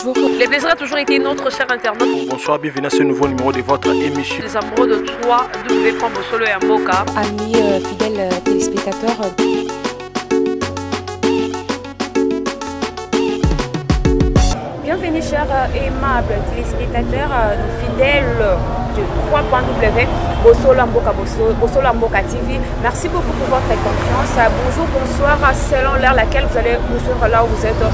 Les plaisirs a toujours été notre cher internaute. Bonsoir, bienvenue à ce nouveau numéro de votre émission. Les amoureux de 3W.Bosolo et Mboka. Amis fidèles téléspectateurs. Bienvenue chers aimables téléspectateurs, nos fidèles de 3.W, Bosolo Mboka TV. Merci beaucoup pour votre confiance. Bonjour, bonsoir, selon l'heure laquelle vous allez nous suivre là où vous êtes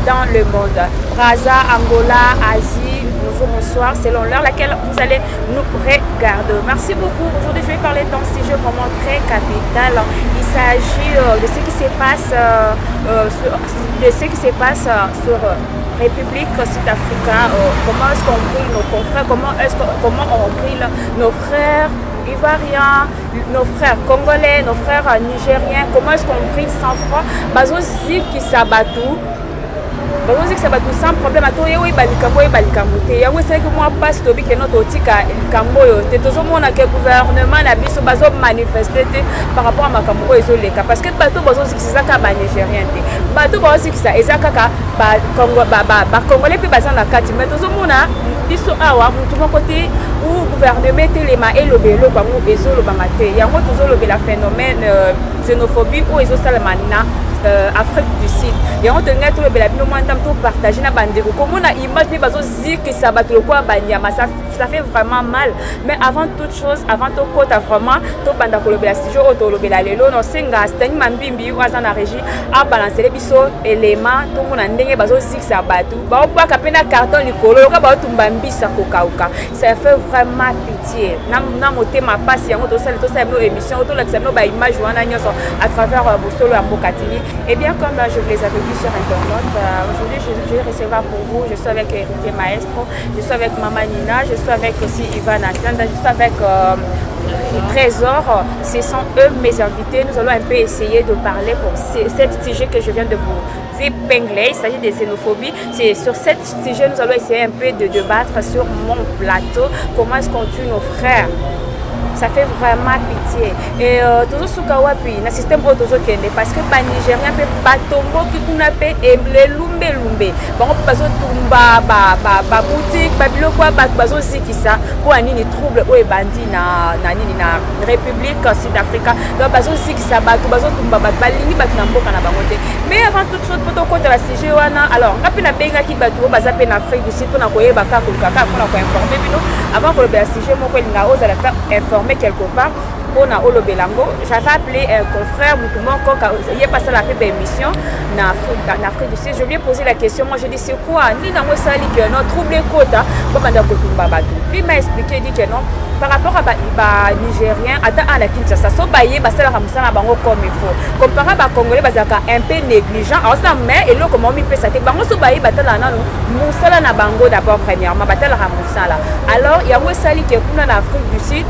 dans le monde. Brazza, Angola, Asie, bonjour, bonsoir, selon l'heure laquelle vous allez nous regarder. Merci beaucoup. Aujourd'hui, je vais parler d'un sujet vraiment très capital. Il s'agit de ce qui se passe sur République Sud-Africaine. Comment est-ce qu'on brille nos confrères, comment on brille nos frères ivoiriens, nos frères congolais, nos frères nigériens, comment est-ce qu'on brille sans froid. Bazo zik qui s'abattou. Sans problème à toi, oui, balikambote. Il y a aussi que moi passe to que notre otika kamboyo. Te tozo mona que gouvernement na biso bazo manifester par rapport à makambo ezoleka parce que bato bazo zikisa ka ba nigérien te. Bato bazo zikisa ezaka ka ba Congo ba congolais pe baza na kati mais tozo mona biso awa mutu côté où gouvernement telema elobelo ba mu ezolo ba mate. Yango tozo lobela phénomène xénophobie ou ezosalama na Afrique du Sud. Et on tenait tout le belabino moins tout partager na bandeko. Comme on a imagé bazo zik qui s'abattre le quoi banyama ça fait vraiment mal. Mais avant toute chose, avant tout côté vraiment tout bandako le belasijo auto le belalelo no senga stani mambimbi ou azana régie a balancer les biso éléments tout mon ndenge bazo zik s'abattre. Ba pas kapena carton likolo ka ba tumbambi sa kokauka. Ça fait vraiment pitié. Na moté ma passe yango to ça nos émissions auto l'examen ba image wana nyoso à travers Bosolo et Mboka TV. Et bien comme je vous les avais dit sur Internet, aujourd'hui je vais recevoir pour vous, je suis avec Héritier Maestro, je suis avec Maman Nina, je suis avec aussi Ivan Atlanta, je suis avec Trésor, ce sont eux mes invités. Nous allons un peu essayer de parler pour cet sujet que je viens de vous épingler, il s'agit de xénophobie. C'est sur cet sujet nous allons essayer un peu de débattre sur mon plateau, comment est-ce qu'on tue nos frères. Ça fait vraiment pitié. Et toujours sous Kawapi, le système autozo kende parce que les Nigériens peuvent pas tomber qui qu'on appelle les lumbe. Bon, pas tumba ba boutique, babilo quoi, bazo siki ça pour un nini trouble ou bandit na République Sud-Africaine. Donc bazo siki ça bazo tumba balini na mboka na bangote. Mais avant toute chose pour contre la CG wana, alors rapina benga ki bato baza pe na Afrique du Sud pour na koyeba ka kulaka pour na ko informer bino avant que le CG moko linga oza la informer quelque part pour na olo belango. J'avais appelé un confrère Moutoumoko il est passé la pub émission na Afrique du Sud. Je lui ai posé la question, moi je dis c'est quoi ni dans ça li que non trouble quota pour banda ko tumba bato. Lui m'a expliqué, il dit que non par rapport à ba nigérien ata à la Kinshasa so baye ba sala ramusana bango comme il faut comparé ba congolais bazaka un peu négligent alors ça mais et l'autre comment mi peut ça te bango so baye batala na musala na bango d'abord premièrement batala ramusala. Alors il y a où ça li que kuna na Afrique du Sud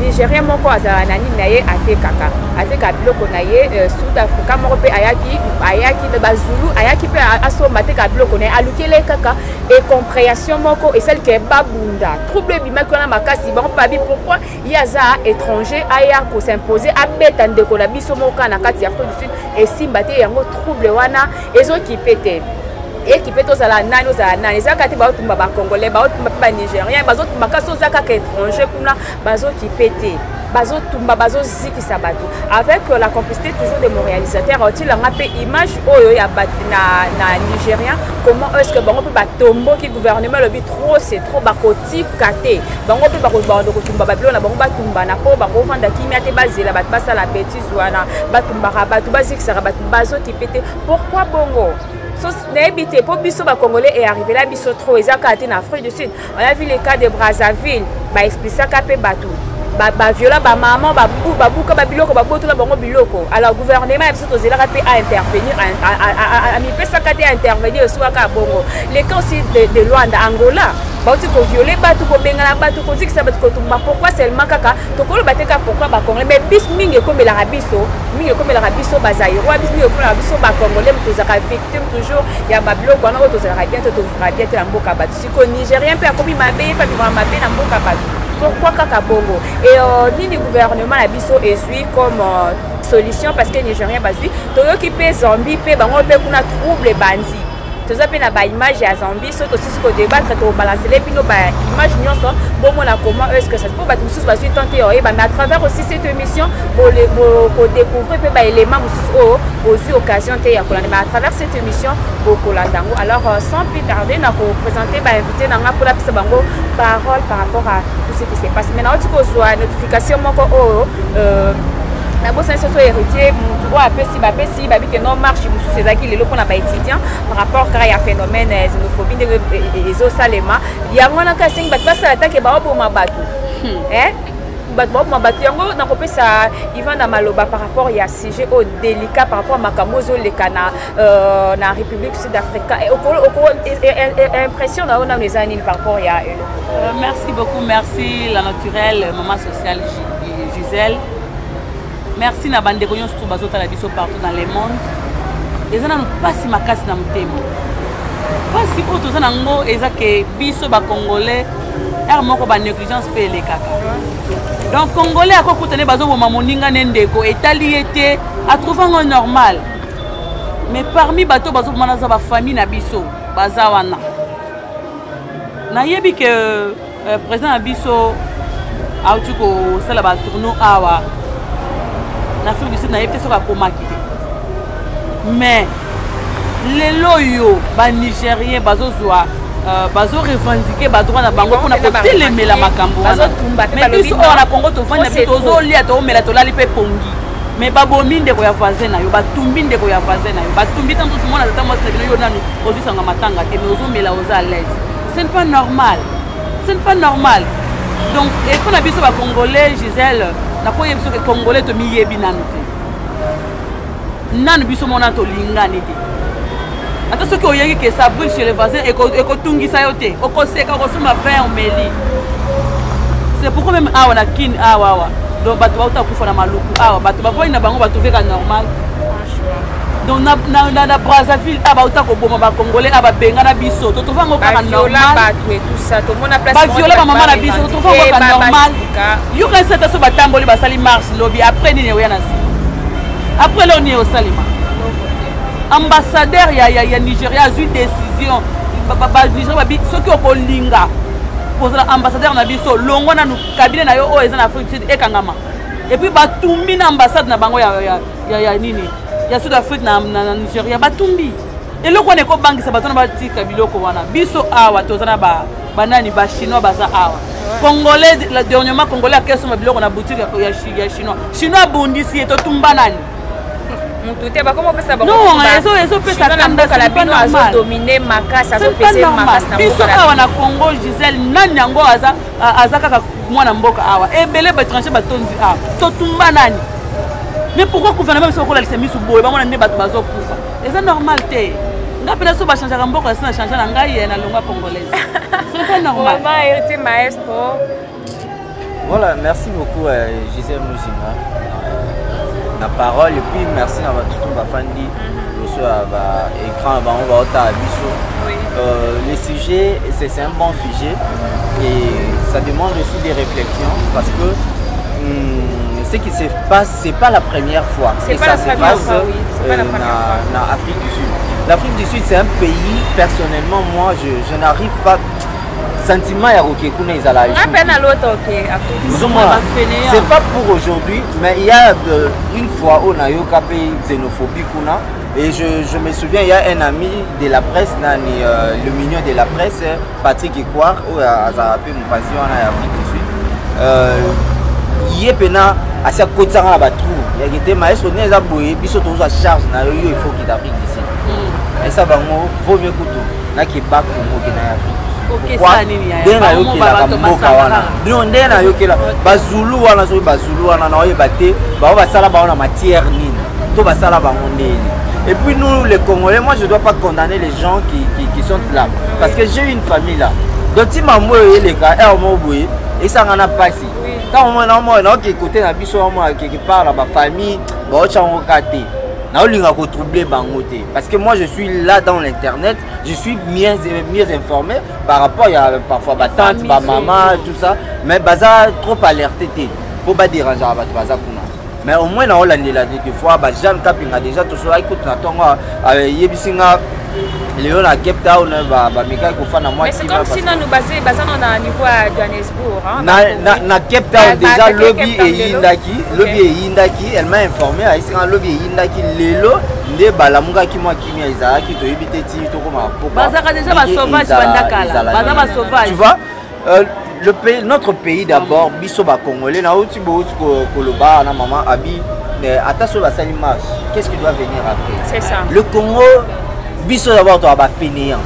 Nigérien moko azala nani naye ateka biloko naye Sud-Africa moko pe ayaki de bazulu ayaki pe asomba te ka biloko naye alukele kaka et compréhension moko et celle qui est babunda trouble bimaki na makasi bango pabi pourquoi yaza étranger aya ko s'imposer abeta ndeko na biso moko na kati ya Afrique du Sud et simba te yango trouble wana ezo kipete et qui peut tous à la nani, aux à la nani. Les actes baout mba congolais, baout mba nigérien, baout mba kaso zaka étranger kuna, baout qui pète, baout tumba baout ziki sabato. Avec la complicité toujours de mon réalisateur, il a rappelé image oyo ya na nigérien. Comment est-ce que bango peut tomber qui gouvernement le but trop c'est trop bakoti kate. Bango peut bando tumba babilo na bango batumba na po bango vanda kimia te bazela bat basa la bêtise wana batumba rabatu baziki sarabat baout qui pète. Pourquoi bongo? N'habitez pas biso ba congolais est arrivé là biso trop ezaka en Afrique du Sud. On a vu le cas de Brazzaville, ba expliquer ça capé batou. Ba viola ba maman ba buka ba biloko ba boto la bango biloko. Alors gouvernement biso to zela capé à intervenir à mi pesa kate à intervenir sur ka bongo. Les cas aussi de Luanda Angola. Ba tu ko violer batu ko bengala batu ko zikisa batu ko tumba pourquoi seulement kaka to ko lo bateka pourquoi ba congolais mais bis mingi comme la rabiso bazaïro bis mingi comme la biso ba congolais to zaka victime toujours ya ba biloko na to zaka bien to vra bien te la mboka batu siko nigérien pe akomi mabe pa vivre mabe na mboka batu pourquoi kaka bongo et ni le gouvernement la biso esui comme solution parce que nigérien bazui to yo ki pe zombie pe bango pe kuna trouble bandi tu as une image à Zambie, surtout si tu débattre, tu balancer les images, bon, comment est-ce que ça se peut, tenter, mais à travers aussi cette émission, pour découvrir les éléments aussi occasion, mais à travers cette émission, alors sans plus tarder, on va présenter, inviter pour la parole par rapport à tout ce qui s'est passé. Maintenant, tu as une notification, la bosse est héritier, si que non marche, c'est ça qui est étudiant par rapport à un phénomène xénophobie des Salema. Il y a un cas de attaque par rapport à sujet délicat par rapport à Makamozo le Cana na République Sud-Africaine. Impression dans les années par rapport à merci beaucoup, merci la naturelle maman sociale Gisèle. Merci na bande koyon stu bazota la biso partout dans le monde. Eza na pasi makasi na mutema. Pasi ko toza nango eza ke biso ba congolais er moko ba négligence pe le kaka. Donc congolais akokutane bazo boma moninga nendeko etali été a trouvé un normal. Mais parmi bato bazo boma za ba famille na biso bazawana. Na yebi que président biso autu ko sala ba tourno awa. L'Afrique du Sud n'a pas été mais les loyaux, les Nigériens, ils revendiqué les droits de Bango pour télémer la Makambo. Mais ils sont au Congo, ils ont des pongi. Mais ils ont des voisins, ils ont des ce n'est pas normal. Ce n'est pas normal. Donc, et quand on a vu les Congolais, Gisèle, on a vu les Congolais qui ont été nan biso mona to lingani te ata soki oyengi ke ça brûle chez les voisins et ko tungisa yote okoseka kosoma vin omeli. C'est pourquoi même awa na kin awa donc bato bauta kufa na maluku awa bato bavoyi na bango bato veka normal. Donc na Brazzaville bauta ko boma ba congolais aba benga na biso to vango kaka normal tout ça to mona place ba viola ba maman na biso to vango kaka normal. Yo ka seta so batamboli basali marche lobby après ni yoya na après l'on est au Salima. Ambassadeur ya Nigeria a eu décision. Nigeria ceux qui ont linga pour l'ambassadeur na biso longo na cabinet na yo o en Afrique du Sud et kangama. Et puis batumbi na ambassade na bango ya nini. Ya Sud-Afrique na Nigeria batumbi. Et le ko ne ko bangi sabatona ba tika biloko wana. Biso awa tozana banani ba chinois baza awa. Congolais dernièrement congolais a keso ma biloko na boutique ya chinois. Chinois bondisi et to tumba nani. Non, ils ont fait ça quand ils ont dominé Makas, ils ont fait Makas. Ils sont à Congo, Gisèle, Nanyango, Azaka, Mwana Mboka, et Belé, étranger, Batondi, Totumba Nani. Mais pourquoi le gouvernement s'est mis sous bois et on n'est pas bazo poufa? Et c'est normal, t'es. Nga pena so ba changer Mboka, ça changer na ngai na longa congolaise. C'est pas normal. Maman héritier maestro. Voilà, merci beaucoup Gisèle Muzinga. La parole et puis merci à tout le monde sur l'écran le sujet c'est un bon sujet et ça demande aussi des réflexions parce que ce qui se passe c'est pas la première fois que ça se passe en Afrique du Sud. L'Afrique du Sud c'est un pays personnellement moi je n'arrive pas sentiment ya okekuna ezala c'est pas pour aujourd'hui mais il y a une fois on a eu xénophobie kuna et je me souviens il y a un ami de la presse le mignon de la presse Patrick Ekwar ou azarape mon passion en Afrique du Sud il est pena à sa côte ça la batou il y a été maestro neza boye biso toza charge na yo il faut qu'il d'Afrique du Sud et ça bango vaut mieux que tout na ki ba Congo na Afrique. Dena yokela mboka wana non dena yokela bazulu wana so bazulu wana na oyeba te ba basala ba na matière nini to basala ba mondeli. Et puis nous les Congolais, moi je dois pas condamner les gens qui sont là parce que j'ai une famille là donc si maman les gars et ça en a passé quand on a qui côté na biso moi quelque part là ba famille ba chango kate parce que moi je suis là dans l'internet, je suis mieux informé par rapport à parfois ma tante, ma maman, tout ça, mais baza trop alerté pour pas déranger baza kuna. Mais au moins on l'a dit des fois Jean Kapinga déjà tout ça écoute na tonga yebisinga Léon à Cape Town Mika kofana moi. Mais c'est comme si nous basé à niveau à Johannesburg hein. Na Cape Town déjà lobby et Yindaki, elle m'a informé à ici lobby et Yindaki lelo nde balamuka ki moi kimia Isaac to ebite ti to koma popa. Bazaka déjà ba sauvage bandakala. Baza ba sauvage. Tu vois le pays, notre pays d'abord, biso ba congolais na outi bo koloba na maman abi mais attention la sali marche. Qu'est-ce qui doit venir après? C'est ça. Le Congo biso d'abord to ba fainéant.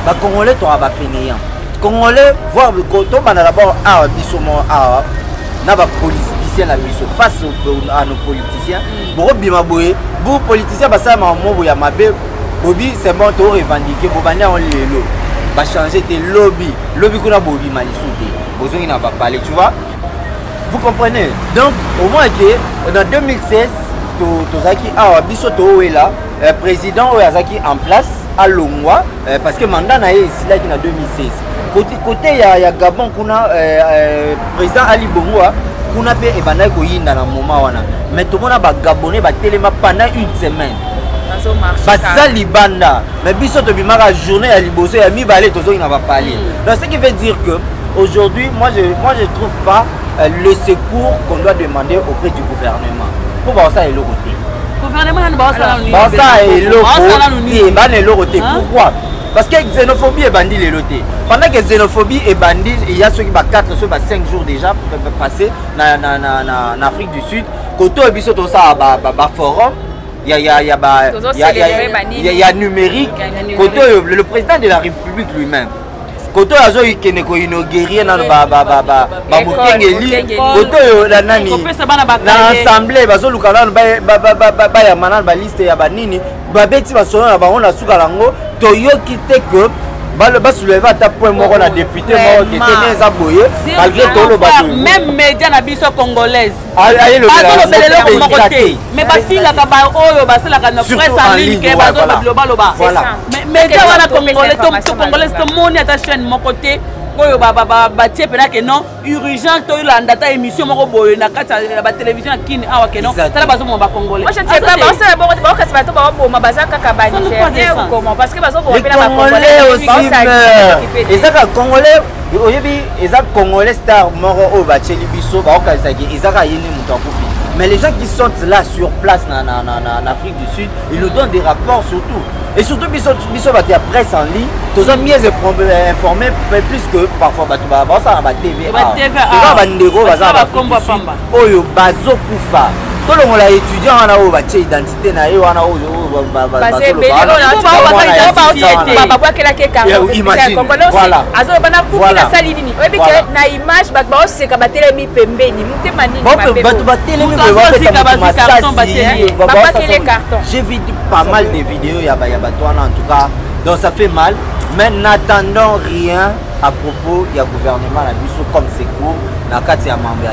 Ba congolais to ba fainéant. Congolais voir le coton bana d'abord biso mo na ba politiciens la biso face à nos politiciens. Bo bima boye, bo politiciens ba sa maman boya mabe bobi c'est bon to revendiquer bo banya on lelo. Va changer tes lobbies qu'on a bobi malisouté besoin n'a pas parler tu vois vous comprenez donc au moins que dans 2016 tozaki biso to là président Oyazaki en place à Longwa parce que mandat na ici là qui na 2016 côté ya Gabon kuna président Ali Bongo kuna pe e bana ko yinda na moment wana mais tout monde ba gabonais ba telema pendant une semaine Basa Libanda, mais biso to bimaka journée à Liboso et Mibale tozo il n'a pas parlé. Donc ce qui veut dire que aujourd'hui moi je trouve pas le secours qu'on doit demander auprès du gouvernement. Pour voir ça et le côté. Gouvernement ça et le côté. Pourquoi? Parce que xénophobie est bandit les lotés. Pendant que xénophobie est bandit, il y a ceux qui 4 ceux 5 jours déjà passé en Afrique du Sud. Koto biso to ça ba forum. Il y a numérique. Le président de la République lui-même. Koto azo ikeneko inauguré na mukengeli. Koto la nani. Na assemblée bazo lukana ba ya manal ba liste ya banini. Ba beti ba solo na bango na suka lango toyoki te que ba soulever ta point moko na député moko qui était neza boye malgré tout le bateau même média na biso congolaise aye le mais ba finga ka ba oyo ba sala ka na presse en ligne ke ba zo loba voilà mais média wana congolais to congolais to moni ata chaîne mon côté oyo ba tie pena ke non urgent to landa ta émission moko boye na kata ba télévision kini awa ke non tala bazo mo ba congolais moi je ne sais pas bon ça bon ba kasi bato ba bo ma bazaka ka ba Nigeria ou comment parce que bazo bo pena ba congolais et ça congolais oyebi eza congolais star moko o ba cheli biso ba okaisa ki ezaka yini muto akufi mais les gens qui sont là sur place en Afrique du Sud ils nous donnent des rapports surtout et surtout biso ba la presse en ligne tous ont mieux informés plus que parfois ba ça ba TV ba ndeko baza ba komba pamba oyo bazo kufa tolo ngola étudiant wana o ba che identité na yo wana o j'ai vu pas mal de vidéos en tout cas donc ça fait mal mais n'attendons rien à propos du gouvernement la biso comme secours na kati ya mambo ya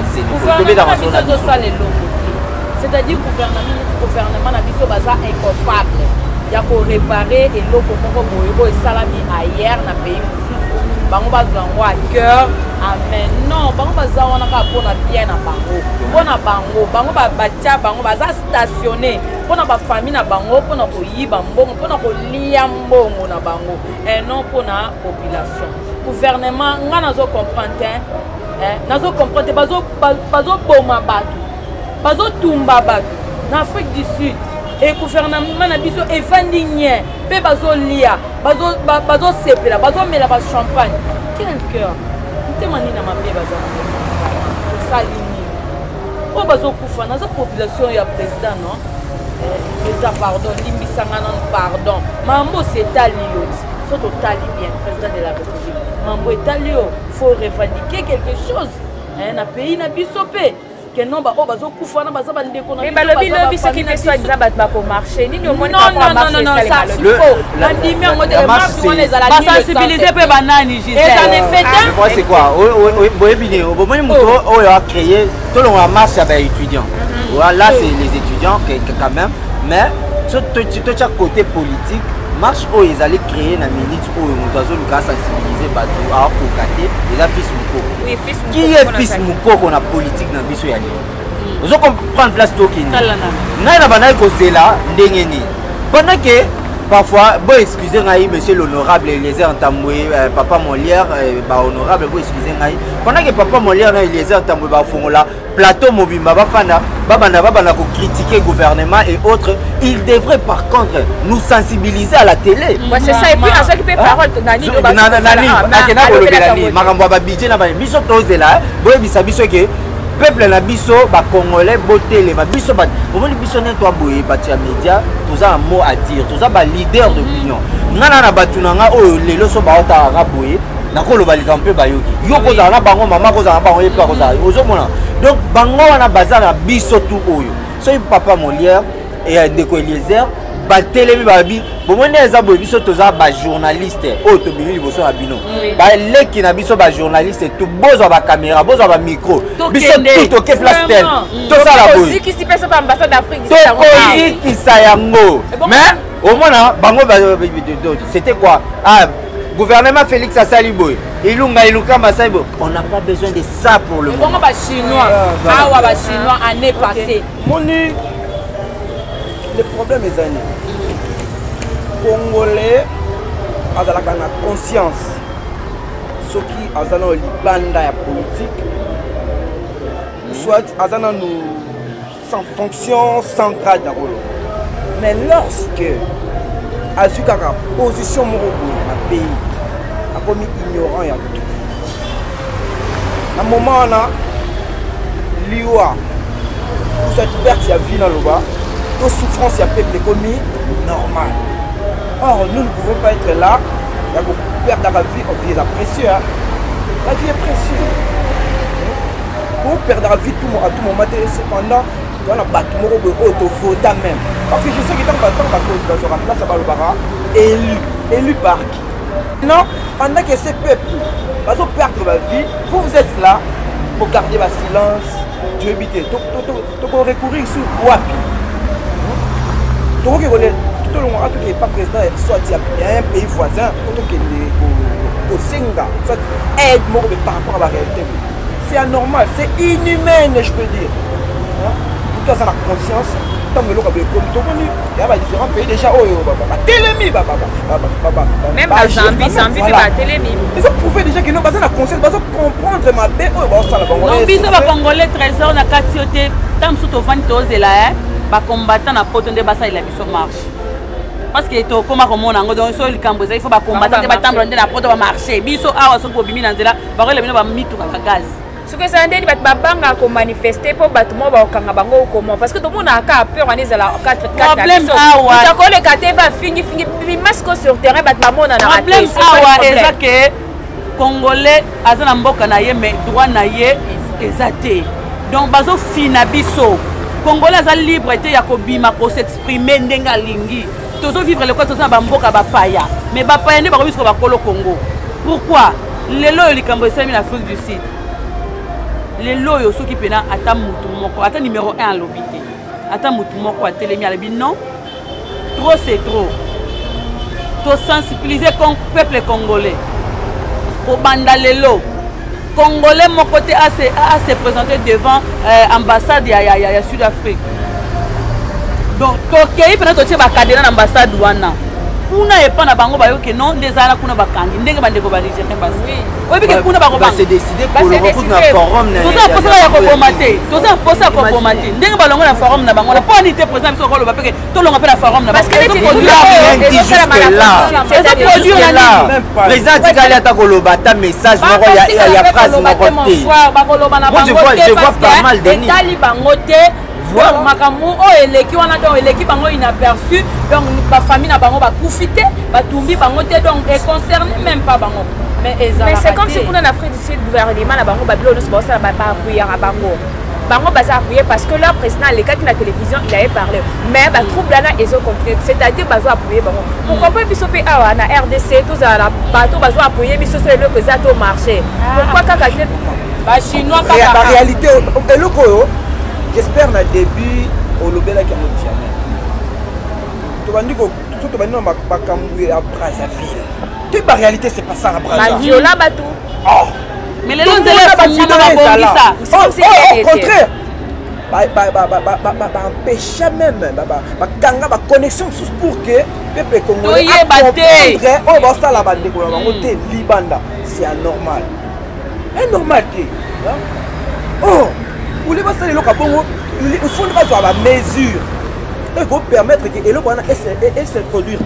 c'est-à-dire gouvernement na biso baza incapable ya ko réparer eloko moko boyebo esalami ailleurs na pays mosusu bango bazwango à cœur amen non bango baza wana ka pona bien na bango batia bango baza stationné pona ba famille na bango pona koyiba mbongo pona kolia mbongo na bango et non pona population gouvernement nga nazo comprendre bazo boma bato bazo tumba bato na Afrique du Sud et gouvernement na biso evandi nye pe bazo lia bazo sepela bazo mela ba champagne quel cœur ntemani na mabe baza salini o bazo kufa na za population ya président non pardon limbisanga non pardon mambo c'est taliot surtout tali bien président de la République mambo etalio faut revendiquer quelque chose na pays na biso pe que non ba o bazo kufa na baza bande ko na mais balobi ce qui fait soit disant ba ko marcher ni no moni pas non ça il faut bandimi ngo de marche on les ala ba sensibiliser pe banani Gisèle et ça ne fait moi c'est quoi boyebini o moni muto o a créé tout le monde marche avec étudiants voilà c'est les étudiants quand même mais tout chaque côté politique marche où ils allaient créer na minute où muto azo luka sensibiliser bato a kokate les fils mukoko oui fils qui est fils mukoko na politique na biso ya lelo ozo comprendre place tokini na bana ko zela ndengeni pendant que parfois bon excusez ngai monsieur l'honorable Eliezer Ntambwe papa Molière ba honorable bon excusez ngai pendant que papa Molière na Eliezer Ntambwe ba fongola plateau mobimba bafanda babana ko critiquer gouvernement et autres, il devrait par contre nous sensibiliser à la télé. Ouais, c'est ça. Et puis à ceux qui peut parole nani do ba akena ko lobelani makambo ba budget na ba biso tozela boye bisabiso ke peuple na biso ba congolais botele ba biso ba omoni biso ne to boye bati ya média toza un mot à dire toza ba leader d'opinion ngana na batuna nga o lelo so ba ota nga boye nakolo ba likampe ba yoki yoko za na bango mama ko za na bango yepa ko za ozomona donc bango wana bazana biso tout oyo so papa Molière et ndeko Eliezer batelemi babi bomone eza boye biso toza ba journaliste o to bili boso na bino ba leki na biso ba journaliste tout bozo ba caméra bozo ba micro biso tout ok place tel to ça la boye qui si personne ambassade d'Afrique ici to qui ça yango mais au moins bango c'était quoi ah gouvernement Félix Assaliboy ilunga iluka masaibo on n'a pas besoin de ça pour le moment ba chinois awa ba chinois année passée moni le problème est années congolais azalaka na conscience soki azana libanda ya politique soit azana nous sans fonction sans grade na rôle mais lorsque azukaka position moko na pays akomi ignorant ya tout na moment wana liwa pour cette perte ya vie na loba to souffrance ya peuple commis normal. Or nous ne pouvons pas être là ya ko perdre la vie on vie précieux hein? La vie est précieuse pour perdre la vie à tout moment cependant on a battu mon auto-vote même. Parce que je sais que tant qu'on se remplace à Balobara, élu par qui? Non, pendant que ces peuples vont perdre la vie, vous êtes là pour garder le silence, tu éviter. Tu peux recourir sur quoi? Tu peux tout le monde qui n'est pas président, soit il y a un pays voisin, au Singa, soit aide par rapport à la réalité. C'est anormal, c'est inhumain, je peux dire. Tout ça, la conscience, tant que l'on a il y a différents pays déjà. Même à Zambie, ils ont prouvé déjà qu'ils n'ont pas la conscience, ils ont comprendre ma paix. Non, biso ba Congolais trésor na katiote, tam suto vantoze la ba combattant na potonde basa il a biso marche. Parce que to koma komona ngo donc so likambo il faut ba combattant ba tambo na poto ba marcher. Biso awa so ko bimi na nzela ba ko le bino ba mitu ka gaz. Ce que ça ndeli bat babanga ko manifester pour batmo ba okanga bango comment parce que tout le monde a peur on est à la 4 problème awa ta ko le kate va fingi masque sur terrain bat bamona na problème awa eza que congolais azana mboka na ye mais droit na ye ezate donc bazo fina biso congolais za liberté ya ko bima ko s'exprimer ndenga lingi tozo vivre le quoi tozo ba mboka ba paya mais ba paya ne ba ko biso ba kolo Congo pourquoi lelo likambo esami na Afrique du Sud les loyaux ceux qui pena ata mutu moko ata numéro 1 à l'obité ata mutu moko à télémi à la non trop c'est trop to sensibiliser comme peuple congolais au banda lelo congolais mon côté à se présenter devant ambassade ya Sud-Afrique donc to kei pena to tche ba cadre na ambassade wana kuna epa na bango bayo ke non ndezala kuna bakangi ndenge bandeko ba Nigérien basi oui bike kuna bango ba c'est décidé pour le recours na forum na toza posa ya ko bomate toza posa ko bomate ndenge balongo na forum na bango la po ni te président biso ko lo ba peke to longa pe na forum na parce que c'est président tikali ata ko loba ta message moko ya phrase moko te ba ko loba na bango je vois pas mal de ni tali bango te donc makambo o eleki wana donc eleki bango inaperçu donc ba famille na bango ba kufite ba tumbi bango te donc et concerné même pas bango mais c'est comme si pour en Afrique du Sud gouvernement na bango ba bilo no ça ba appuyer à bango bango ba appuyer parce que leur président les gars qui la télévision il avait parlé mais ba trouble là ils ont continué c'est-à-dire ba appuyer bango pourquoi pas biso pe awa na RDC tous à la bateau ba appuyer biso c'est le que ça au marché pourquoi kaka ba chinois la réalité eloko j'espère na début au lobela qui a jamais to bandi ko to bandi na bakambu ya Brazzaville tu ba réalité c'est pas ça la Brazzaville ma viola batou oh mais les longs élèves ba au contraire ba empêcher même ba kanga ba connexion pour que peuple congolais a comprendre oh bah ça la bande de libanda c'est anormal anormal oh vous voulez pas ça les locaux bongo il faut pas avoir la mesure et faut permettre que le bana et se produire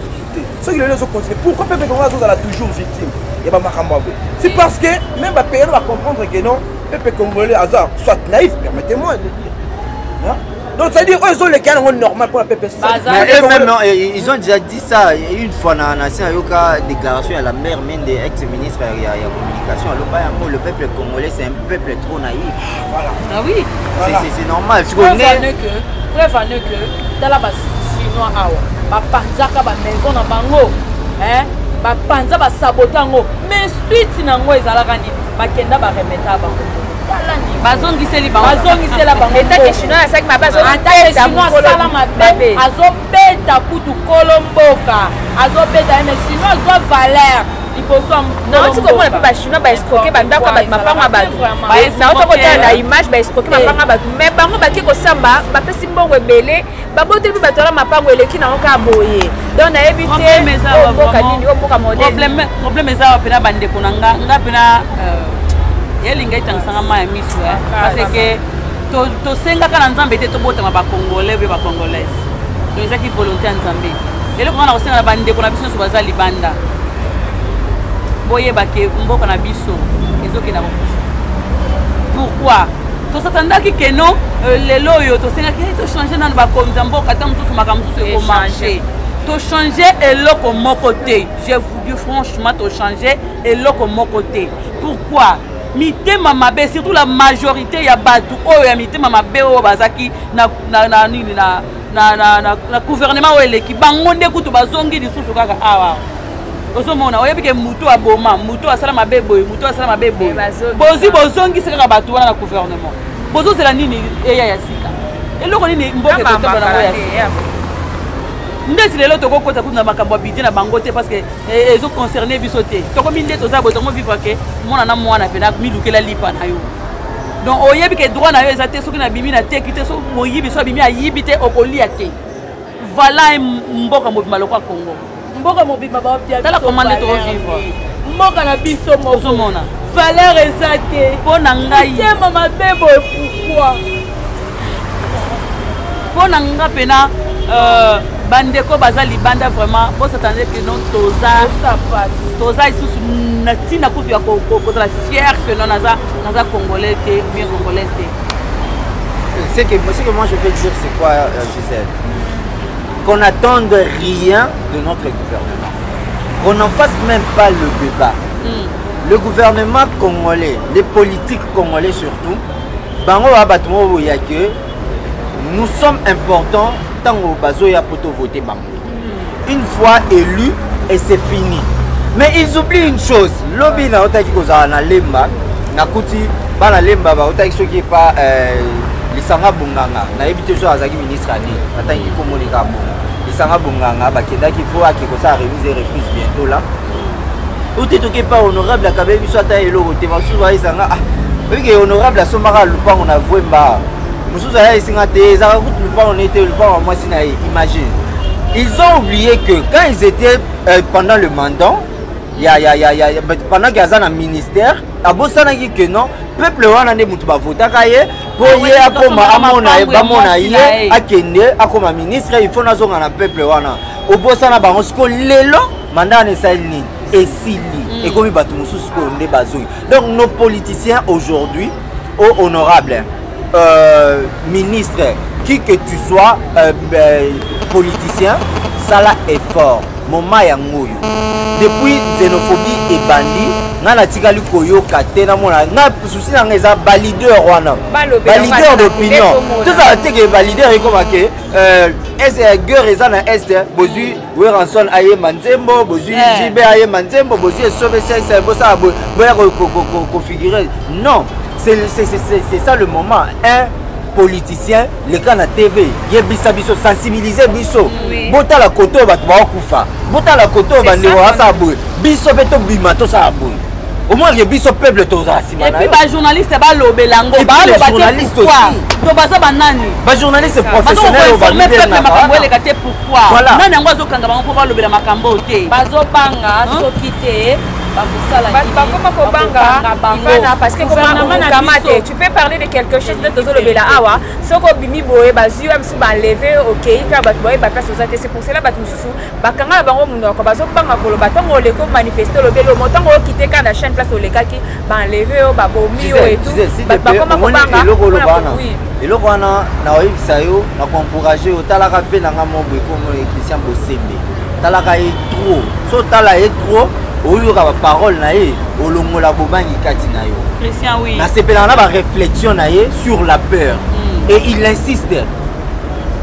ceux qui les ont continué pourquoi peuple congolais sont toujours victime et bah makambabe c'est parce que même bah pays va comprendre que non peuple congolais hasard soit naïf permettez-moi de dire donc ça veut dire ils ont les cas normal pour la peuple mais eux-mêmes ils ont déjà dit ça une fois dans la déclaration à la mère même des ex-ministres il y a communication le peuple congolais c'est un peuple trop naïf voilà ah oui c'est normal preuve en est que dans la chinois awa bapanzaka ba maison na bango bapanza basabotango mais suite nango ezalaka nini bakenda baremeta bango bazongiseli bango etake chinois asaki mabe asala mabe azobeta kutu kolomboka azobeta mais chinois doit valeur non komona mpe bachinois baescroke bandako ya bato mapango ya bato naotokotala na image baescroke mapango ya bato mais bango baki kosamba bapesi mbongo ebele baboteli mpe bato ala mapango eleki nango kaka boye donc nayebi te mboka nini o mboka modele problème eza wa mpena bandeko na nga mpena elinga etangisanga ma ya miso parce que tosengaka na nzambe te tobotama bacongolais mpe bacongolaise donc ezaki volonté ya nzambe eloko nga na kosenga na bandeko na biso nyonso baza libanda boyebake mboka na biso ezokenda kokufa pourquoi tosatandaki ke non lelo oyo tosengaki tochange nano bakonzi ya mboka ta mosusu makambo mosusu ekomarche tochange eloko moko te je vous dis franchement tochange eloko moko te pourquoi mitema mabe surtout la majorité ya bato oyo ya mitema mabe oyo bazaki na gouvernement oyo eleki bango nde kutu bazongi lisusu kaka awa ozomona oyebi ke mutu aboma mutu asala mabe boye mutu asala mabe boye bozi bozongisi kaka bato wana na gouvernement bozozela nini eya ya sika eloko nini mboka ekotoba nango ya sika ndeti lelo tokokota kutu na makambo ya budget na bango te parce que ezoconcerne biso te tokomi nde toza boye tongo vivre ke mwana na mwana mpena milukela lipa na yo donc oyebi ke droit na yo eza te soki nabimi na teki te soki moyibi so abimi ayibi te okolia te voilà mboka mobima lokwa Congo mboka mobima tala komande tovivre mboka na biso mozomona valeur eza te mpo na ngai tema mabe boye mpo na nga mpena bandeko baza libanda vraiment bosatande ke non toza lisusu na ntina kutu ya kozala fier que non naza congolais te bien congolaise te ce que moi je peux dire c'est quoi Gisèle qu'on n'attende rien de notre gouvernement qu'on n'en fasse même pas le débat le gouvernement congolais les politiques congolais surtout bango ba batumo ya que nous sommes importants tant au bazoya poto voter bango une fois élu et c'est fini mais ils oublient une chose lobby na otaki kozala na lemba na kuti bana lemba ba otaki soki pas lisanga bunganga na ebité so azaki ministre ani atangi komonika bongo lisanga bunganga bakendaki fo akikosa remise reprise bientôt là outi toki pas honorable akabe biso ata eloko te masu ba isanga oui que honorable asomaka lupango na vwemba mususu ya isinga te ezaka kutu lupango na ete lupango moi sina imagine ils ont oublié que quand ils étaient pendant le mandat pendant qu'il y a un ministère abosanaki que non peuple wana nde mutu bavotaka ye po ye akoma bamona ye akende akoma ministre il faut nazonga na peuple wana obosana bango siko lelo mandat ne esali nini esili ekomi bato mosusu ko nde bazoi donc nos politiciens aujourd'hui au honorable ministre qui que tu sois politicien sala effort moment ya ngoyo depuis xénophobie et bandit na la tikali koyoka te na mona na souci na ngeza valideur wana valideur d'opinion tout ça te que valideur iko maké est guerre eza na est bozu Weranson aye manzembo bozu JB aye manzembo bozu sauver c'est bossa boya configurer non c'est ça le moment un politicien les cas na TV yebisa biso sensibiliser biso bota la koto bato ba kufa bota la koto ba ndeko asa boy biso beto bima to sa boy au moins que biso peuple toza sima et puis ba journaliste ba lobelango ba journaliste aussi to baza banani ba journaliste professionnel ba mais peuple makambo eleka te pourquoi nani yango azokanga bango mpo balobela makambo te bazobanga soki te bakoma kobanga ivana parce que komate tu peux parler de quelque chose de tozolobela awa soko bimi boye bazwi msu banleve okei ka bato boye baplace oza te c'est pour cela bato mosusu bakanga na bango munoko bazobanga koloba ntango oleko manifeste olobeli omo ntango okite ka na chaîne place olekaki banleve o babomi o et tout bakoma kobanga eloko wana na oyebisa yo na koencourage otalaka mpe nanga moboye komo Christian Bosembe talaka ye trop so tala ye trop oyoka ba parole na ye olongola bobangi kati na yo Christian oui na sepela na ba réflexion na ye sur la peur et il insiste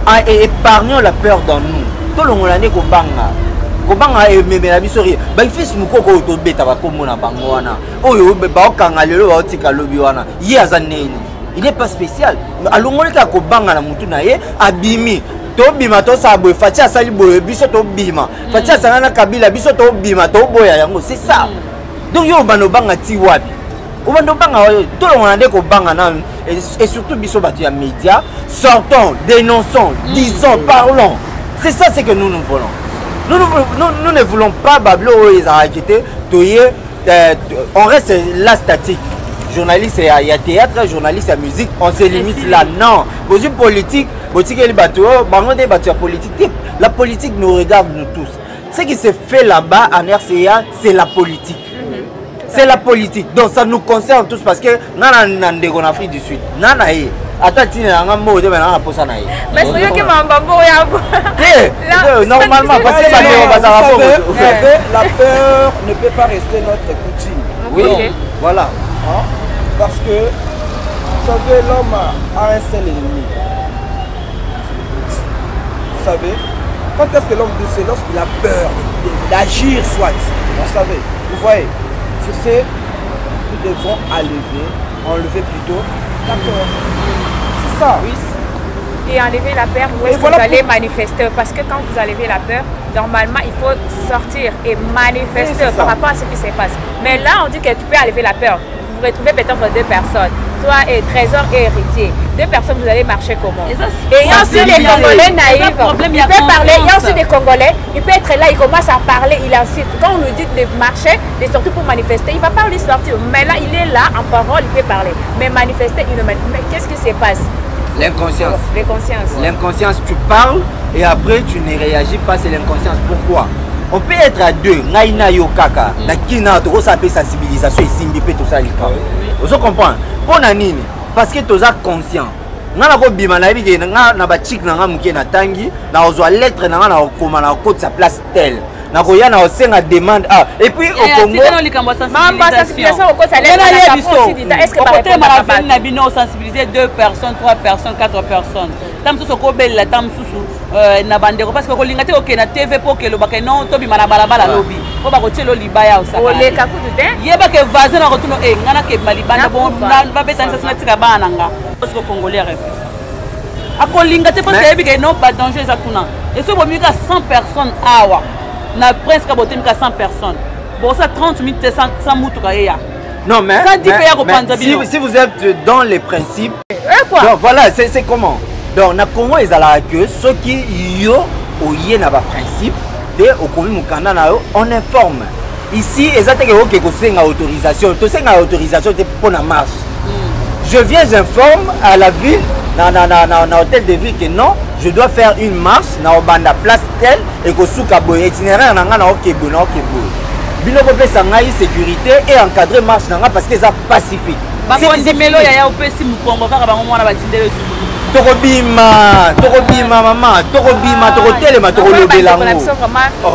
à épargner la peur dans nous to longola ne kobanga e memela bisori ba fils mukoko to beta ba komona bango wana oyo ba okanga lelo ba otika lobi wana ye azaneni il n'est pas spécial alongoleka kobanga na mutu na ye abimi to bima to sabo fati asali boye biso to bima fati asana na kabila biso to bima to boya yango c'est ça donc yo bano banga ti wapi obando banga to longona ndeko banga na et surtout biso batu ya média sortons dénonçons disons parlons c'est ça c'est que nous voulons nous ne voulons pas bablo les arrêter toyé on reste là statique journaliste il y a théâtre journaliste à musique on se limite là non bonjour politique la politique nous regarde nous tous ce qui se fait là-bas en RCA c'est la politique c'est la politique donc ça nous concerne tous parce que nana ndeko en Afrique du Sud nana ye atati na nga mo de na posa na ye mais c'est que mambambo ya normalement parce que la peur ne peut pas rester notre coutume oui voilà parce que vous savez l'homme a un seul ennemi. Vous savez, quand est-ce que l'homme dit c'est lorsqu'il a peur d'agir soit. Vous savez, vous voyez, sur ce, nous devons enlever plutôt la peur. C'est ça. Oui. Et enlever la peur, où est-ce que vous allez manifester? Parce que quand vous enlevez la peur, normalement il faut sortir et manifester par rapport à ce qui se passe. Mais là on dit que tu peux enlever la peur. Vous retrouvez peut-être deux personnes, toi et Trésor et Héritier. Deux personnes, vous allez marcher comment? Et il y a aussi des Congolais naïfs. Il peut parler, il y a aussi des Congolais, il peut être là, il commence à parler, il incite. Quand on lui dit de marcher, de sortir pour manifester, il ne va pas lui sortir. Mais là, il est là, en parole, il peut parler. Mais manifester, il ne manifeste. Mais qu'est-ce qui se passe? L'inconscience. L'inconscience, tu parles et après tu ne réagis pas, c'est l'inconscience. Pourquoi? On peut être à deux, naïna yo kaka, na kina to ça peut sensibilisation et simbi tout ça lika. Vous comprenez? Pour nini? Parce que tu es conscient. Nga ko bima na biké nga na ba chick na nga muké na tangi, na ozwa lettre na nga na koma na ko sa place telle. Na ko ya na osenga demande et puis au Congo mamba sensibilisation ko sa lettre est-ce que par rapport na bino sensibiliser 2 personnes, 3 personnes, 4 personnes. Tam so ko bella tam susu na bandeko parce que ko linga te OK na TV po ke lo ba ke non to bima na balabala lobi. Po ba ko tshelo libaya osaka. Ole ka kudu te. Yeba ke vaze na ko tuno ngana ke malibanda bon ba betanisa sina tika bana nga. Parce que Congolais refuse. Akolinga te parce que yebi ke non pas danger za tuna. Et so bo mika 100 personnes awa. Na presque boté mika 100 personnes. Bon ça 30 minutes 100 mutuka ya. Non mais si vous êtes dans les principes. Quoi? Donc voilà, c'est comment? Donc na Congo ezala que ceux qui yo oye na ba principe de okomi mukanda na yo on informe. Ici ezateke oke ko senga autorisation. To senga autorisation te pour la marche. Je viens j'informe à la ville na hôtel de ville que non, je dois faire une marche na obanda place telle et ko suka boy itinéraire na nga na okebo na okebo. Bino ko pesa ngai sécurité et encadrer marche na nga parce que ça pacifique. C'est melo ya opesi mukongo kaka bango mwana batindele Tokobima maman, tokobima, tokotelema, tokolobela ngo.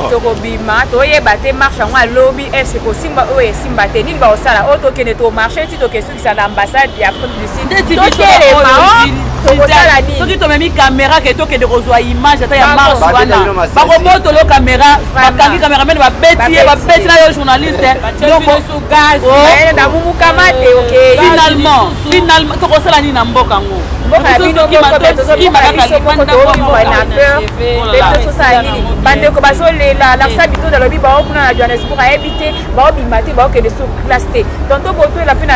Tokobima, toyeba te marche ngo alobi est-ce que simba oye simba te nini ba osala o tokene to marcher ti tokesu ki na ambassade ya Afrique du Sud. Totelema tokosala nini? Soki to memi caméra ke tokende kozwa image ata ya marche wana. Bakoboto lo caméra, bakangi cameraman ba beti na yo journaliste. Donc sous gaz, na mumu kamate OK. Finalement tokosala nini na mboka ngo? bandeko bazolela larsa bito nalobi baokuna na johannesburg ayebite baobima te baokende sur classe te tonto botoyela mpe na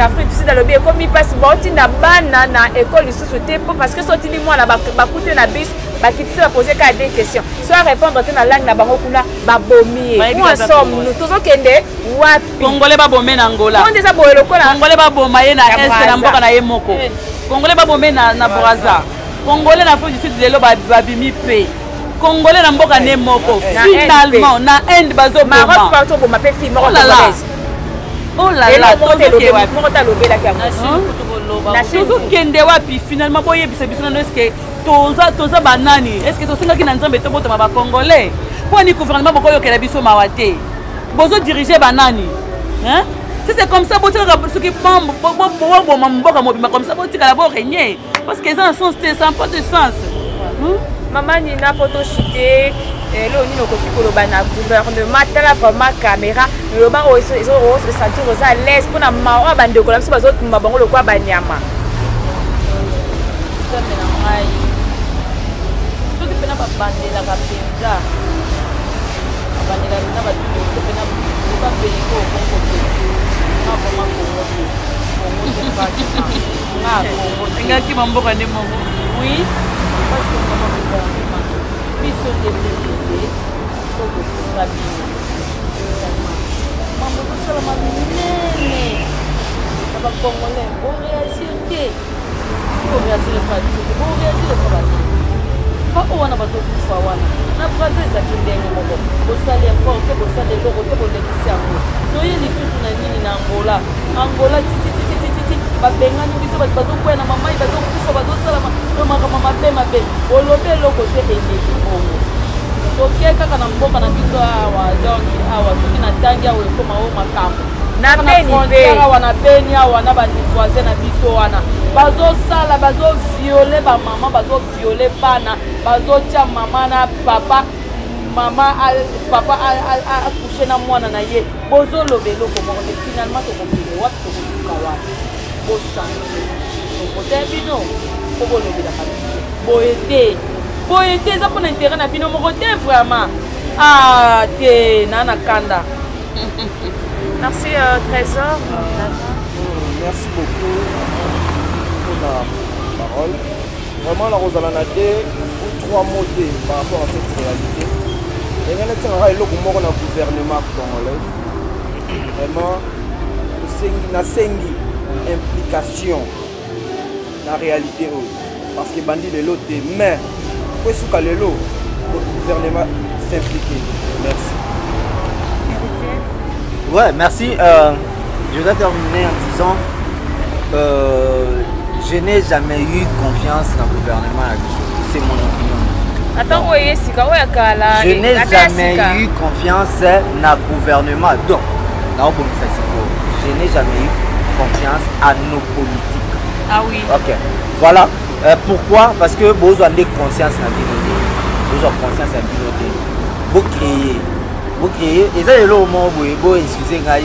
afrique du sud alobi ekomi mpasi baotinda bana na ekole lisusu te mpo parce que sotindi mwana bakute na bis bakitisi bapose kaka des questions so arépondre te na langue na bango kuna babomi ye moasomme nu tozokende wapi congolais babome na ngola onde eza boye lokola congolais baboma ye na este na mboka na ye moko congolais babome na braza congolais na afrique du sud lelo babimi mpe congolais na mboka ne moko finalement na inde bazoboma Maroc bazoboma mpe fille moko congolaise oh là là tozokende wapi finalement boyebisa biso nano eske toza banani eske tosengaki na nzambe tobotama bacongolais mpo ani gouvernement bokoyokela biso mawa te bozodirige banani si c'est comme ça botikaka soki boboma mboka mobima comme ça botikala borégner parce que eza na sens te ça pas de sens mama nina po toshite elo nini okoki koloba na gouvernement tala vraiment caméra loba ezosentir oza à l'aise mpona mawa bandeko na biso bazotumba bango lokwa banyama soki mpena babandelaka mpenza babandelaka na batuso mpena bapeliko okongo te ngaboma kongo te kongo te fasima nga kongo te engaki bamboka nde moko oui parce que vraiment gouvernement biso nde pepete tokosunga bino mambo tosalama minene na bacongolais boréagir te boréagir pa biso te boréagir pa bato pa o wana bazokufa wana na braza ezaki ndenge moko bosala effort te bosala eloko te bolekisi yango toye lisusu na nini na angola titititititi babengani biso bato bazokwea na mamai bazokufa bazosalama makambo mabe olobi eloko te eleki bongo toke kaka na mboka na biso awa donc awa soki na ntangi awa ekoma o makambo na frontière awa na beni awa na bavoisin na biso wana bazosala bazoviole bamama bazoviole bana bazotia mama na papa akushe na mwana na ye bozoloba eloko moko te finalement tokokende wapi tokosuka wapi bochange tokote bino po bolobelaka biso boye te eza mpona intérêt na bino moko te vraiment te na kanda. Merci Trésor. Merci beaucoup pour la parole. Vraiment la Rosalana ou 3 mots par rapport à cette réalité. Et il y a le gouvernement congolais. Vraiment, c'est une implication dans la réalité. Parce que bandit les lots mais pour ce le gouvernement s'impliquer. Merci. Ouais, merci. Je vais terminer en disant je n'ai jamais eu confiance dans le gouvernement. C'est mon opinion. Attends, je n'ai jamais eu confiance dans le gouvernement. Donc, je n'ai jamais eu confiance à nos politiques. Ah oui. Ok. Voilà. Pourquoi? Parce que vous avez conscience dans la vie. Vous avez conscience dans la vie. Vous créez. Et ça, le moment où vous excusez-moi.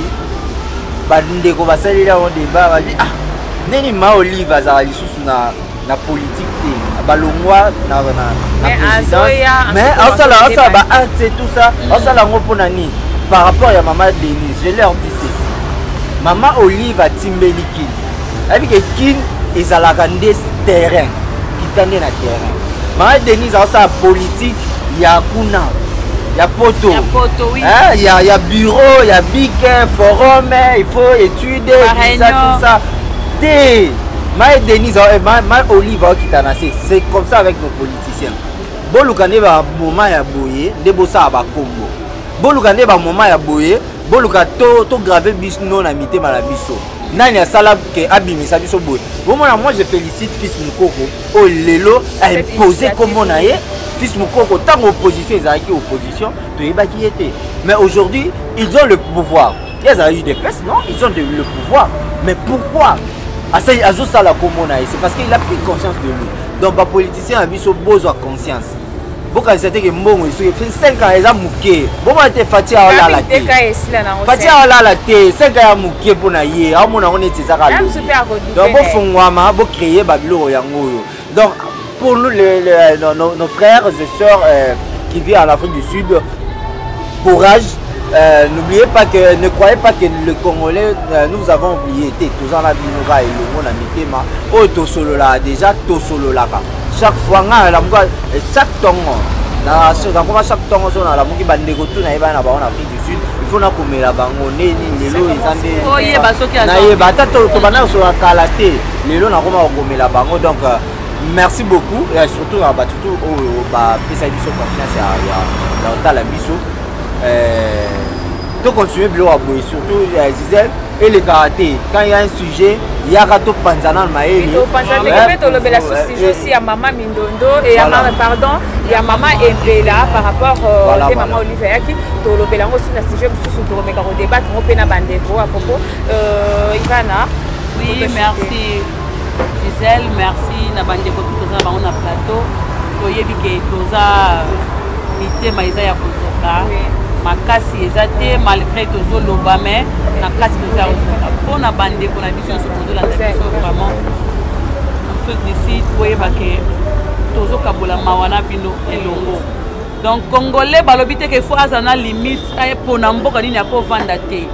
Bande ko basali la on débat va dire neni ma olive azali sous na politique balongwa na présidence mais ça ba acte tout ça ça la ngo pona ni par rapport à maman Denise je leur dis ceci maman Olive a timbeliki avec kin ezalaka nde terrain kitande na terrain maman Denise a sa politique ya kuna il y a poto, oui. Il y a bureau, il y a big forum, il faut étudier tout ça. Maï Denise, Maï Olive qui t'a nassé, c'est comme ça avec nos politiciens. Bolukane ba moment ya boye, de bossa ba combo. Bolukane ba moment ya boye, boluka to graver bis non amité malabiso. Nani a sala ke abimisa biso boye. Moi je félicite fils Mukoko au lelo a imposé comme on a fils Mukoko, tant opposition, ils ont été opposition, mais aujourd'hui, ils ont le pouvoir. Ils ont eu des places, non? Ils ont le pouvoir. Mais pourquoi? C'est parce qu'il a pris conscience de lui. Donc, les politiciens ont besoin de conscience. boka c'était que mbongo ici fait 5 ans eza muke boma te fatia wala la te fatia wala la te 5 ans ya muke pona ye amona on était ça ka donc bo fongwama bo créer babilo yango yo donc pour nous nos frères et sœurs qui vivent en Afrique du Sud courage. N'oubliez pas que, ne croyez pas que le Congolais, nous avons oublié, tous en la binouga et le monde a mis ma oh tosolo là déjà tosolo là chaque fois chaque tongo dans chaque tongo sur la muki bande kotu na eba na ba en Afrique du Sud il faut na komela bango neni lelo ezande oye basoki na yeba tato to bana so kala te lelo na koma komela bango donc merci beaucoup et surtout à batutu au ba pesa biso confiance ya dans la biso de continuer à surtout Gisèle et le karaté. Quand il y a un sujet, il y a un panzana le maïs. Il y a aussi à maman Mindondo et à maman pardon, il y a maman Embela par rapport à maman Olivier qui to le belango sur le sujet sous le méga débat on peut na bandeko à propos Ivana. Oui, merci Gisèle, merci na bandeko tout ça on a plateau. Oyebi ke toza ité maïsa ya kozoka. Makasi ezate malgré toujours l'obama na kasi toza pour na bande pour na biso se la biso vraiment en fait d'ici koyeba ke tozo kabola mawana bino elongo donc congolais balobite ke faut azana limite ay pona mboka nini ako vanda te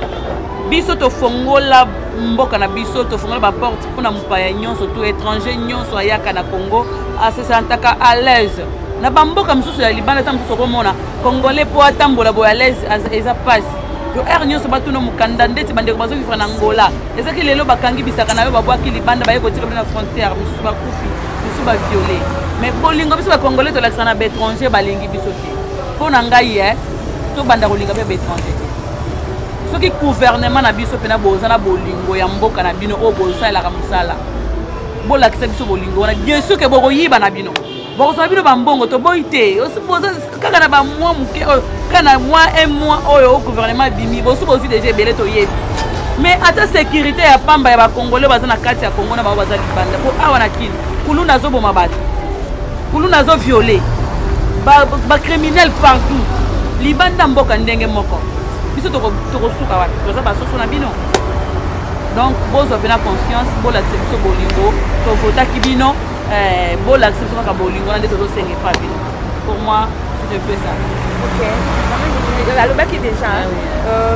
biso to fongola mboka na biso to fongola ba porte pona mupaya nyonso to étranger nyonso ayaka na Congo a se sentaka à l'aise na bamboka misusu ya libanda ta misusu komona congolais po atambola boya l'aise eza passe to er nyonso batuna mukanda ndeti bandeko bazo vivre na Angola ezaki lelo bakangi bisaka na yo babwaki libanda baye kotika na frontière misusu bakufi misusu ba violer mais bolingo biso ba congolais to lakana ba étranger balingi biso te po na ngai to banda kolinga ba étranger soki gouvernement na biso pena bozana bolingo ya mboka na bino o bozala ka musala bolakisa biso bolingo wana bien sûr que bokoyiba na bino bokozala bino bambongo to boyite osipoza kaka na bamwa moke oyo kaka na mois un mois oyo o gouvernement bimi bosubozi déjà ebele toyebi mais ata sécurité ya pamba ya bakongolais baza na kati ya Congo na bango baza libanda po awa na kini kuluna azoboma bato kuluna azoviole bacriminel partout libanda mboka ndenge moko biso tokosuka wapi toza basoso na bino donc bozwa pena confiance bolakisa biso bolingo tovotaki bino bolakisa biso kaka bolingo na nde tozosenge pa bino pour moi c'est un peu ça. Ok. Alobaki déjà.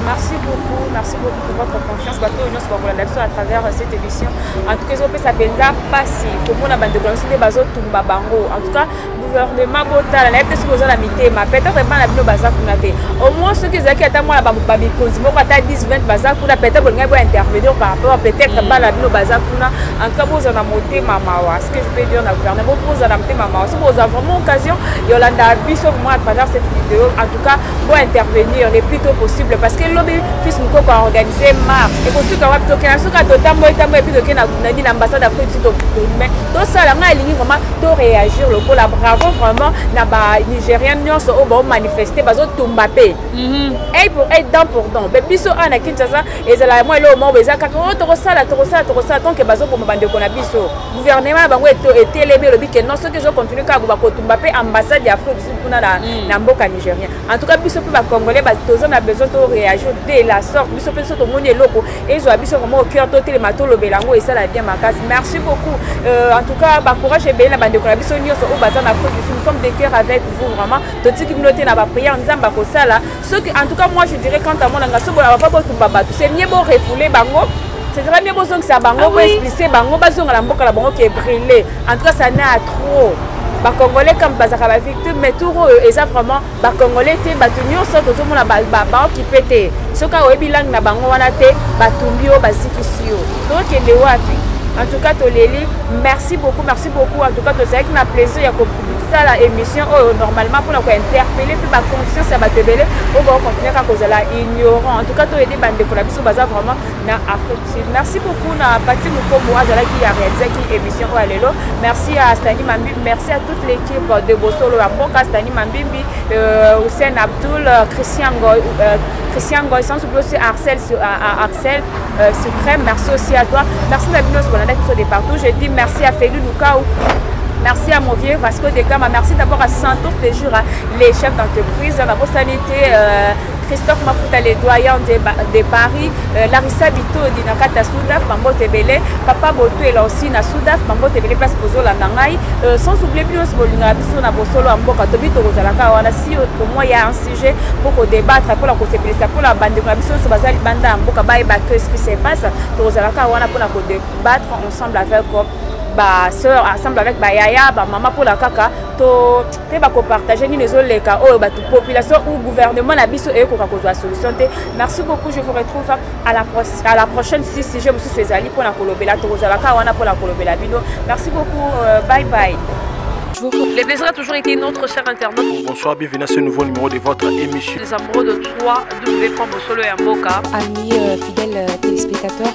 Merci beaucoup pour votre confiance. Bateau Union Sport à travers cette émission. En tout cas, on peut s'appeler Passi. Pour moi, on a bande de clandestins, bazo tumba bango. En tout cas, gouvernement botal, la peut-être que la mité, ma peut-être pas la bino baza kunate. Au moins ceux qui zaki attendent moi la babi cosmo, quand t'as 10-20 baza kuna, peut-être qu'on va intervenir par rapport peut-être pas la bino baza kuna. En tout cas, vous en a monté mamawa. Ce que je peux dire dans le gouvernement, vous en a monté mamawa. Si vous avez vraiment occasion, Yolanda Bisso moi à travers cette vidéo. En tout cas, pour intervenir le plus tôt possible parce que lobby fils Moko a organisé marche et pour ceux qui ont toqué à ceux qui ont tambo et puis toqué na l'ambassade d'Afrique du Sud mais tout ça là nga ligne vraiment to réagir le coup la bravo vraiment na ba nigérien nyonso au bon manifester bazo tumbape et pour être dans pour don mais biso ana Kinshasa et ça là moi le moment beza ka to sala tant que bazo pour bande ko na biso gouvernement bango était le lobby que non ceux qui ont continué ka ba ko tumbape ambassade d'Afrique du Sud kuna na mboka nigérien en tout cas biso pe ba congolais ba tozo na besoin de réagir de la sorte biso pe soto moni loko et zo biso vraiment au cœur to telemato lo belango et ça la bien ma case merci beaucoup en tout cas ba courage et bien la bande ko na biso nyonso au bazar na Afrique du Sud nous sommes de cœur avec vous vraiment to tiki noter na ba prière nzamba ko sala ceux qui en tout cas moi je dirais quand à mon ngaso bo la ba ba tumba ba c'est mieux bon refouler bango c'est très bien besoin que ça bango pour expliquer bango bazonga la mboka la bango qui est brûlé en tout cas ça n'a trop ba congolais comme bazaka ba victime mais tout et ça vraiment ba congolais te ba tunyo so to mona ba qui pété soka oyebi lang na bango wana te ba tumbio ba sikisio to kende wapi en tout cas toleli merci beaucoup en tout cas to c'est un plaisir ya ko ça la émission normalement pour interpeller puis ba conscience ya ba tebele on va continuer à cause la ignorant en tout cas to aider bande ko la biso baza vraiment na Afrique. Merci beaucoup na Pati Mukombo azala qui a réalisé qui émission alelo merci à Stani Mambi merci à toute l'équipe de Bosolo à Mboka Stani Mambimbi Hussein Abdul Christian Goy sans oublier aussi Arcel Suprême merci aussi à toi merci Nabinos Bolanda qui sont de partout je dis merci à Félix Lukaou merci à mon vieux Vasco de Gama, merci d'abord à Santos de Jura, les chefs d'entreprise, la sanité, Christophe Mafuta, les doyens de Paris, Larissa Bito, Dinakata Soudaf, Mambo Tebele, Papa Boto et là aussi na Soudaf, Mambo Tebele, place Pozo la Nangai, sans oublier plus Bolinga, Biso na Bosolo, Amboka, Tobito Rosalaka, on a si au moins il y a un sujet pour débattre, pour la conséquence, pour la bande de Biso, sur Bazali Banda, Amboka, Baïba, qu'est-ce qui se passe, Rosalaka, on a pour la débattre ensemble avec sœur ensemble avec Yaya, maman pour la kaka, to partager ni les autres cas, population ou gouvernement la biso et la solution. Merci beaucoup, je vous retrouve à la prochaine si je me suis fait pour la Colobela, pour la Colobela Bino. Merci beaucoup, bye bye. Les plaisirs a toujours été notre cher internaute. Bonsoir, bienvenue à ce nouveau numéro de votre émission. Les amoureux de 3 W. Bosolo et Mboka. Amis fidèles téléspectateurs.